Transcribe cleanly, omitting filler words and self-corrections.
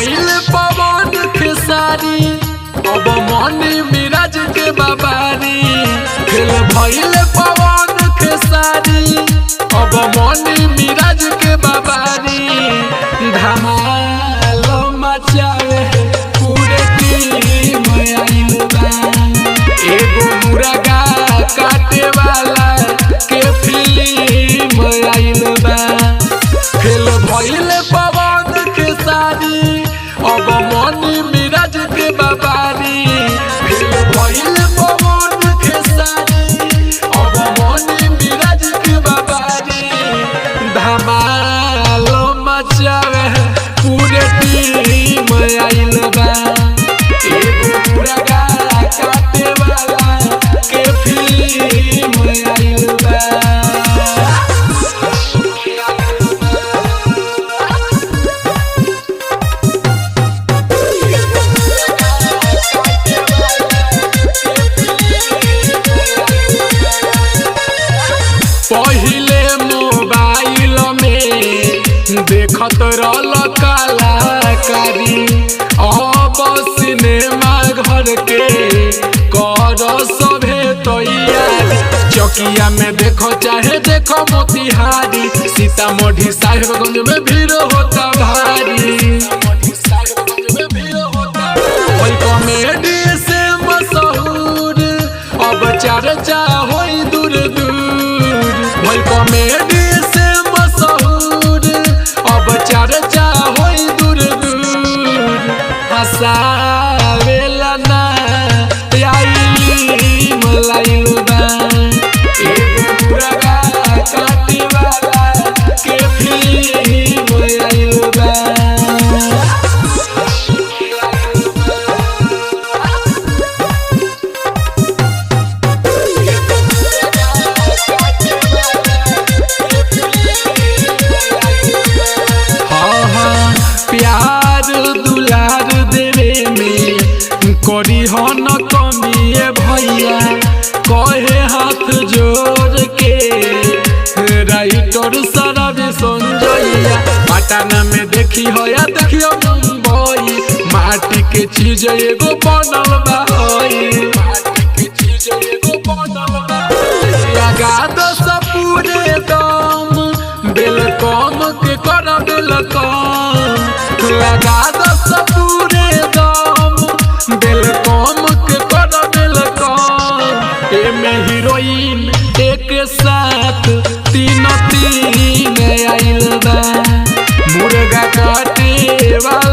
भइल पवन खेसारी अब मन मिराज के बाबारी। खेल भइल पवन खेसारी अब मन मिराज के बाबारी। धमाल मचावे पूरे टीम आइल बा। एगो मुर्गा काटे वाला के फिल्म आइल बा। खेल भइल पवन खेसारी अब मन मिराज के बाबारी। खेल भइल पवन खेसारी अब मन मिराज के बाबारी। धमाल मचावे पूरे टीम आइल बा। एगो मुर्गा काटे वाला के फिल्म आइल बा। पहिले मोबाइल में देखत रहल कलाकारी। अब सिनेमा घर के कर सभे तैयारी। चौकिया में देखो चाहे देखो मोतिहारी। सीतामढ़ी साहेबगंज में भीड़ होता भारी। कॉमेडी से मशहूर अब चर्चा होई दूर दूर। भई कॉमेडी से मशहूर अब चर्चा होई दूर दूर। हंसावेला ना आइली मलाइल बा। एगो मुर्गा काटे वाला के फिल्म आइल बा। प्यार दुलार देवे में करी हो न कमिए भैया। कहे हाथ जोड़ के राइटर सरब संजैया। पटना में देखी हो या देखियो मुंबई। माटी के चीज एगो बनल बा। माटी के चीज एगो बनल बा। लगा दस पूरे दम बेलकम के कर बेलकम। लगा दस पूरे दम बेलकम के कर बेलकम। एमे हीरोइन एक साथ तीन आइल बा। मुर्गा काटे वाला